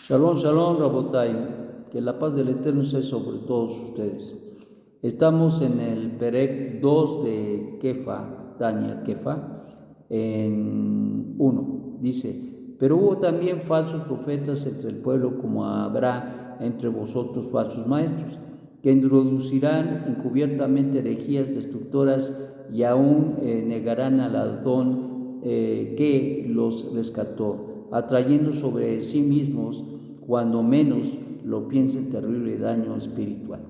Shalom, shalom, Rabotai. Que la paz del Eterno sea sobre todos ustedes. Estamos en el Perec 2 de Kefa, Tania Kefa, en 1. Dice, pero hubo también falsos profetas entre el pueblo, como habrá entre vosotros falsos maestros, que introducirán encubiertamente herejías destructoras y aún negarán al Adón que los rescató, atrayendo sobre sí mismos, cuando menos lo piensen, terrible daño espiritual.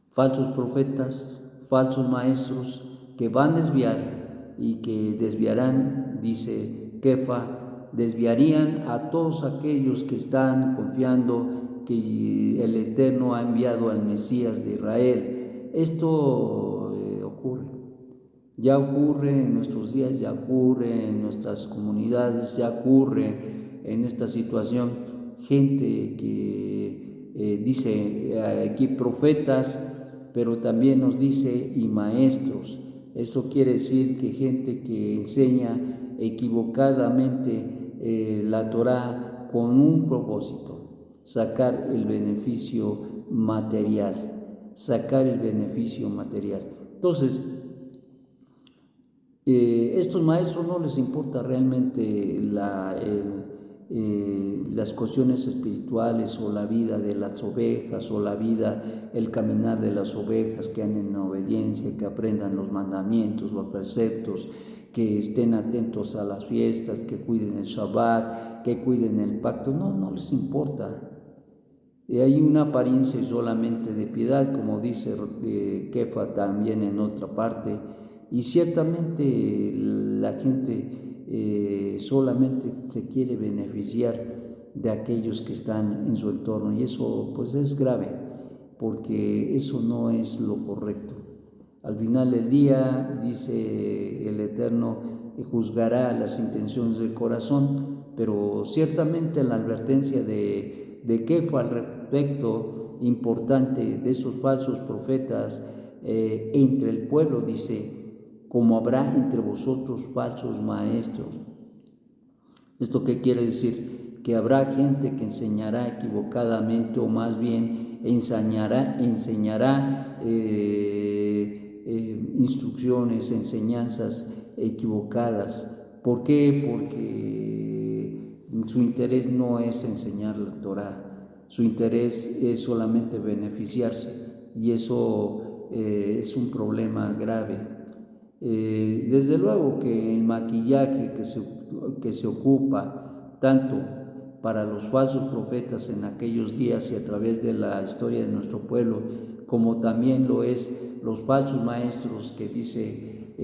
Falsos profetas, falsos maestros que van a desviar y que desviarán, dice Kefa, desviarían a todos aquellos que están confiando que el Eterno ha enviado al Mesías de Israel. Esto ya ocurre en nuestros días, ya ocurre en nuestras comunidades, ya ocurre en esta situación. Gente que dice aquí profetas, pero también nos dice y maestros. Esto quiere decir que gente que enseña equivocadamente la Torah con un propósito: sacar el beneficio material, sacar el beneficio material. Entonces, estos maestros no les importa realmente las cuestiones espirituales o la vida de las ovejas o la vida, el caminar de las ovejas, que anden en obediencia, que aprendan los mandamientos, los preceptos, que estén atentos a las fiestas, que cuiden el Shabbat, que cuiden el pacto. No les importa. Hay una apariencia solamente de piedad, como dice Kefa también en otra parte, y ciertamente la gente solamente se quiere beneficiar de aquellos que están en su entorno, y eso pues es grave, porque eso no es lo correcto. Al final del día, dice el Eterno, juzgará las intenciones del corazón, pero ciertamente la advertencia de Kefa al respecto importante de esos falsos profetas entre el pueblo, dice, como habrá entre vosotros falsos maestros. ¿Esto qué quiere decir? Que habrá gente que enseñará equivocadamente, o más bien enseñará instrucciones, enseñanzas equivocadas. ¿Por qué? Porque su interés no es enseñar la Torah, su interés es solamente beneficiarse, y eso es un problema grave. Desde luego que el maquillaje que se ocupa tanto para los falsos profetas en aquellos días y a través de la historia de nuestro pueblo, como también lo es los falsos maestros que dice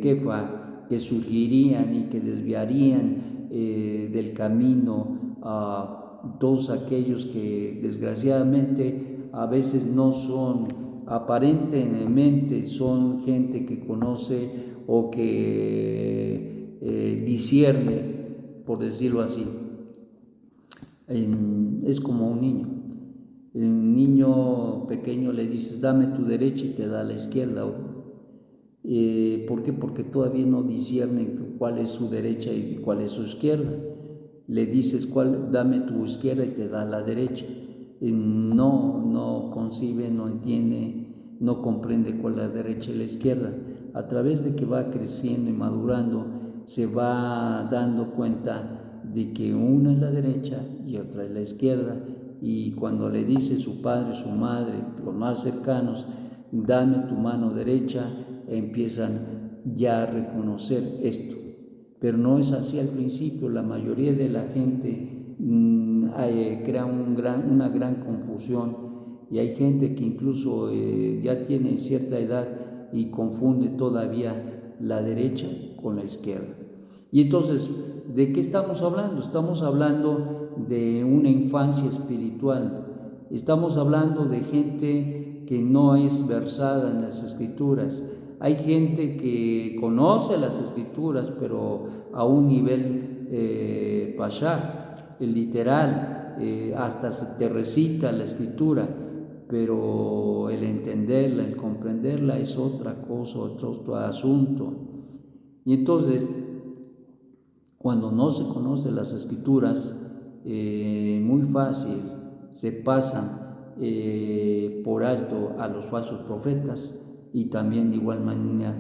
Kefa, que surgirían y que desviarían del camino a todos aquellos que desgraciadamente a veces no son, aparentemente son gente que conoce o que discierne, por decirlo así. Es como un niño. Un niño pequeño le dices, dame tu derecha, y te da la izquierda. ¿Por qué? Porque todavía no discierne cuál es su derecha y cuál es su izquierda. Le dices, dame tu izquierda, y te da la derecha. No concibe, no entiende, no comprende cuál es la derecha y la izquierda. A través de que va creciendo y madurando, se va dando cuenta de que una es la derecha y otra es la izquierda. Y cuando le dice su padre, su madre, los más cercanos, dame tu mano derecha, empiezan ya a reconocer esto. Pero no es así al principio. La mayoría de la gente crea una gran confusión, y hay gente que incluso ya tiene cierta edad y confunde todavía la derecha con la izquierda. Y entonces, ¿de qué estamos hablando? Estamos hablando de una infancia espiritual. Estamos hablando de gente que no es versada en las Escrituras. Hay gente que conoce las Escrituras, pero a un nivel pashá, literal, hasta se te recita la Escritura, pero el entenderla, el comprenderla es otra cosa, otro asunto. Y entonces, cuando no se conocen las Escrituras, muy fácil se pasan por alto a los falsos profetas y también de igual manera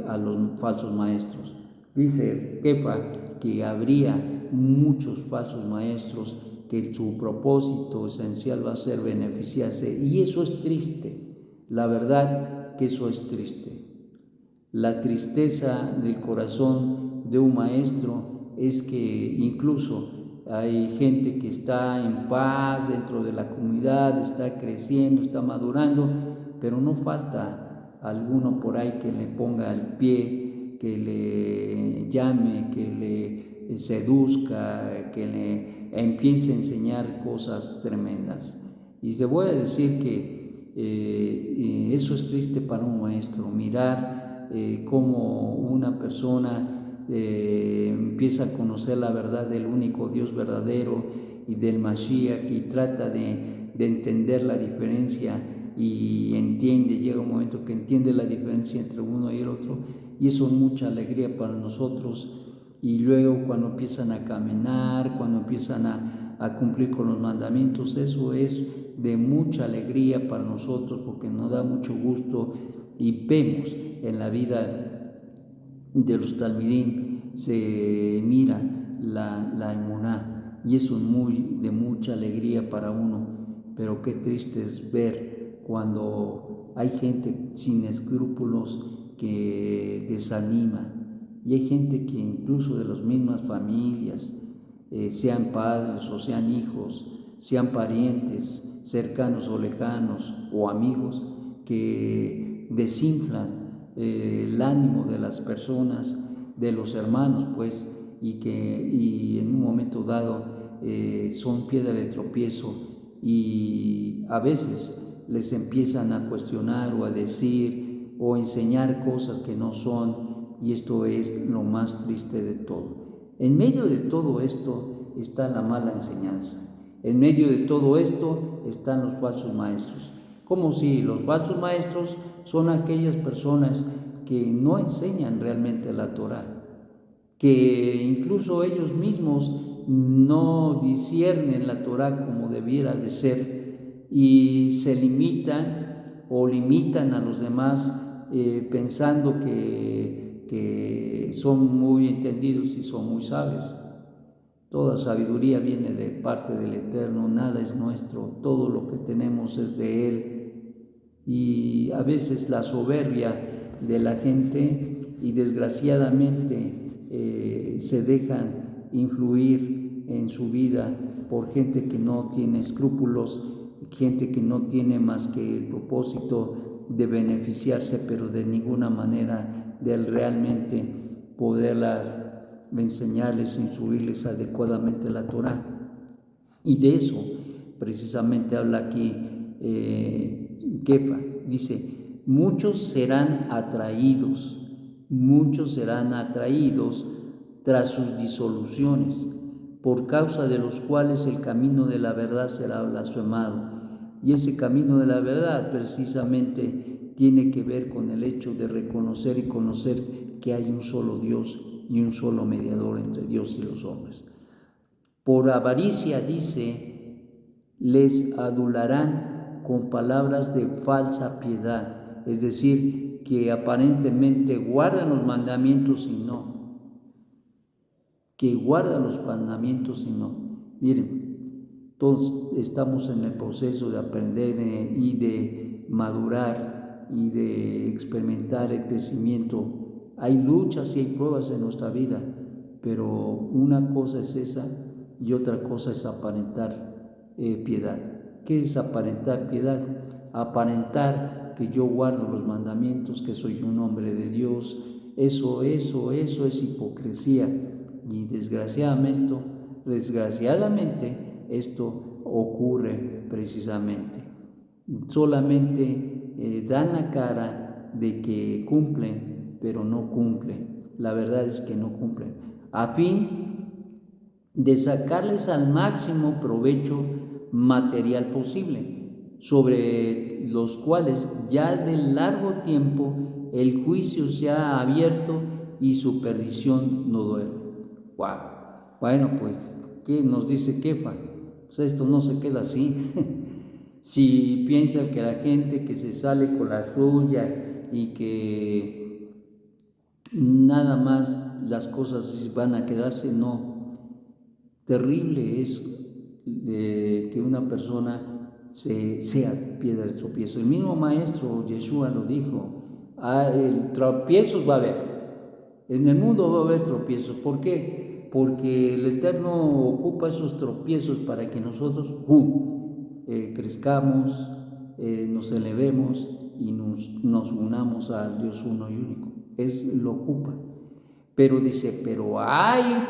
a los falsos maestros. Dice Kefa que habría muchos falsos maestros que su propósito esencial va a ser beneficiarse, y eso es triste. La verdad que eso es triste. La tristeza del corazón de un maestro es que incluso hay gente que está en paz dentro de la comunidad, está creciendo, está madurando, pero no falta alguno por ahí que le ponga el pie, que le llame, que le seduzca, que le empiece a enseñar cosas tremendas. Y te voy a decir que eso es triste para un maestro, mirar cómo una persona empieza a conocer la verdad del único Dios verdadero y del Mashiach, y trata de entender la diferencia, y llega un momento que entiende la diferencia entre uno y el otro, y eso es mucha alegría para nosotros. Y luego cuando empiezan a caminar, cuando empiezan a cumplir con los mandamientos, eso es de mucha alegría para nosotros, porque nos da mucho gusto y vemos en la vida de los talmidín, se mira la emuná, y eso es de mucha alegría para uno. Pero qué triste es ver cuando hay gente sin escrúpulos que desanima, y hay gente que incluso de las mismas familias, sean padres o sean hijos, sean parientes cercanos o lejanos o amigos, que desinflan el ánimo de las personas, de los hermanos, pues, y en un momento dado son piedra de tropiezo, y a veces les empiezan a cuestionar o a decir o enseñar cosas que no son, y esto es lo más triste de todo. En medio de todo esto está la mala enseñanza. En medio de todo esto están los falsos maestros. Como si los falsos maestros son aquellas personas que no enseñan realmente la Torá, que incluso ellos mismos no disciernen la Torá como debiera de ser, y se limitan o limitan a los demás pensando que son muy entendidos y son muy sabios. Toda sabiduría viene de parte del Eterno, nada es nuestro, todo lo que tenemos es de Él. Y a veces la soberbia de la gente, y desgraciadamente se dejan influir en su vida por gente que no tiene escrúpulos, gente que no tiene más que el propósito de beneficiarse, pero de ninguna manera de realmente poderla enseñarles, instruirles adecuadamente la Torá. Y de eso precisamente habla aquí Kefa. Dice, muchos serán atraídos tras sus disoluciones, por causa de los cuales el camino de la verdad será blasfemado. Y ese camino de la verdad precisamente tiene que ver con el hecho de reconocer y conocer que hay un solo Dios y un solo mediador entre Dios y los hombres. Por avaricia, dice, les adularán con palabras de falsa piedad, es decir, que aparentemente guardan los mandamientos y no. Miren, todos estamos en el proceso de aprender y de madurar y de experimentar el crecimiento. Hay luchas y hay pruebas en nuestra vida, pero una cosa es esa y otra cosa es aparentar piedad. ¿Qué es aparentar piedad? Aparentar que yo guardo los mandamientos, que soy un hombre de Dios. Eso es hipocresía, y desgraciadamente esto ocurre precisamente. Solamente dan la cara de que cumplen, pero no cumplen. La verdad es que no cumplen, a fin de sacarles al máximo provecho material posible, sobre los cuales ya de largo tiempo el juicio se ha abierto y su perdición no duerme. Wow. Bueno, pues ¿Qué nos dice Kefa? Pues esto no se queda así. Si piensa que la gente que se sale con la suya y que nada más las cosas van a quedarse, no. Terrible es que una persona sea piedra de tropiezo. El mismo maestro Yeshua lo dijo, el tropiezos va a haber, en el mundo va a haber tropiezos. ¿Por qué? Porque el Eterno ocupa esos tropiezos para que nosotros crezcamos, nos elevemos y nos unamos al Dios uno y único. Lo ocupa. Pero dice, pero hay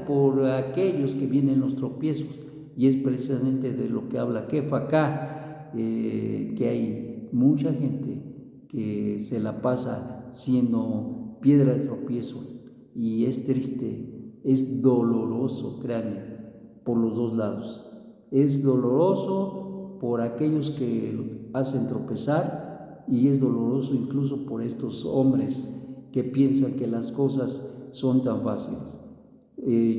por aquellos que vienen los tropiezos, y es precisamente de lo que habla Kefa acá, que hay mucha gente que se la pasa siendo piedra de tropiezo, y es triste, es doloroso, créanme, por los dos lados. Es doloroso por aquellos que hacen tropezar, y es doloroso incluso por estos hombres que piensan que las cosas son tan fáciles.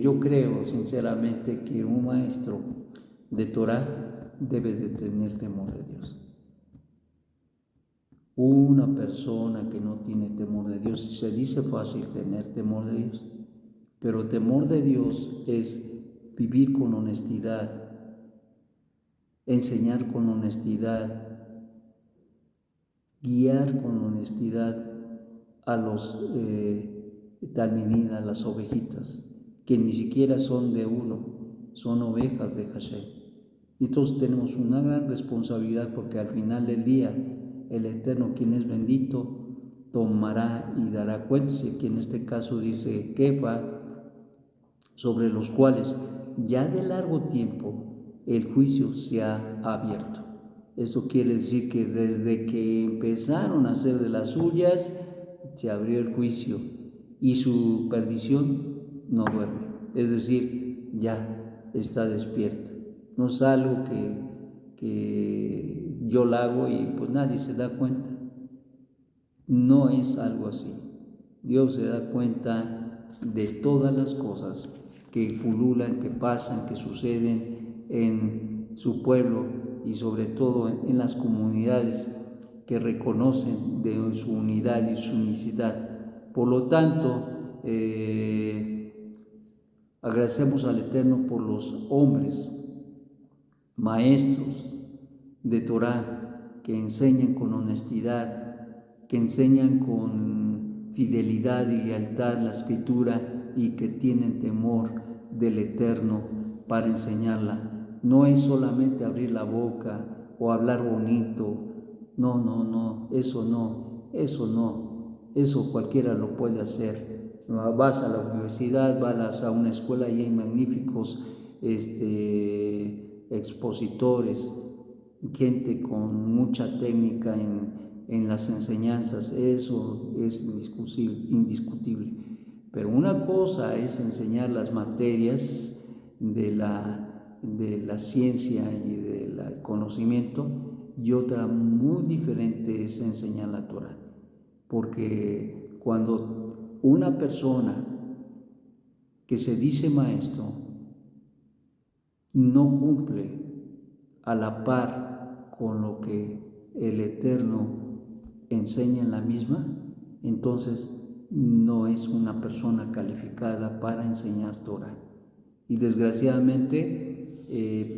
Yo creo sinceramente que un maestro de Torah debe de tener temor de Dios. Una persona que no tiene temor de Dios, se dice fácil tener temor de Dios, pero temor de Dios es vivir con honestidad, enseñar con honestidad, guiar con honestidad a los talmidín, a las ovejitas, que ni siquiera son de uno, son ovejas de Hashem. Y entonces tenemos una gran responsabilidad, porque al final del día el Eterno, quien es bendito, tomará y dará cuentas, y aquí en este caso dice Kefa, sobre los cuales ya de largo tiempo el juicio se ha abierto. Eso quiere decir que desde que empezaron a hacer de las suyas, se abrió el juicio, y su perdición no duerme. Es decir, ya está despierta. No es algo que yo la hago y pues nadie se da cuenta. No es algo así. Dios se da cuenta de todas las cosas que pululan, que pasan, que suceden en su pueblo, y sobre todo en las comunidades que reconocen de su unidad y su unicidad. Por lo tanto, agradecemos al Eterno por los hombres, maestros de Torah, que enseñan con honestidad, que enseñan con fidelidad y lealtad la Escritura, y que tienen temor del Eterno para enseñarla. No es solamente abrir la boca o hablar bonito. No, eso cualquiera lo puede hacer. Vas a la universidad, vas a una escuela y hay magníficos expositores, gente con mucha técnica en las enseñanzas. Eso es indiscutible. Pero una cosa es enseñar las materias de la ciencia y del conocimiento, y otra muy diferente es enseñar la Torah. Porque cuando una persona que se dice maestro no cumple a la par con lo que el Eterno enseña en la misma, entonces no es una persona calificada para enseñar Torah. Y desgraciadamente,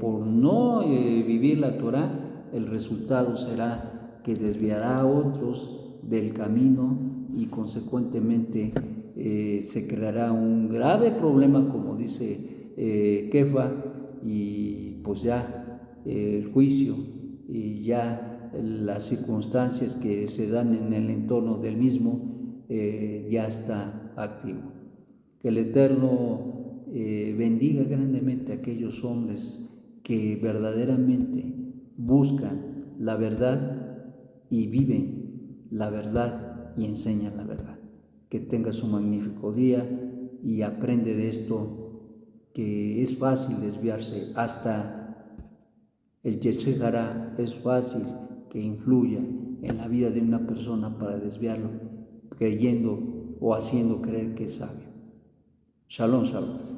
por no vivir la Torah, el resultado será que desviará a otros del camino, y consecuentemente se creará un grave problema, como dice Kefa, y pues ya el juicio y ya las circunstancias que se dan en el entorno del mismo ya está activo. Que el Eterno bendiga grandemente a aquellos hombres que verdaderamente buscan la verdad y viven la verdad y enseñan la verdad. Que tengas un magnífico día y aprende de esto, que es fácil desviarse. Hasta el Yetzer Hará es fácil que influya en la vida de una persona para desviarlo, creyendo o haciendo creer que es sabio. Shalom, shalom.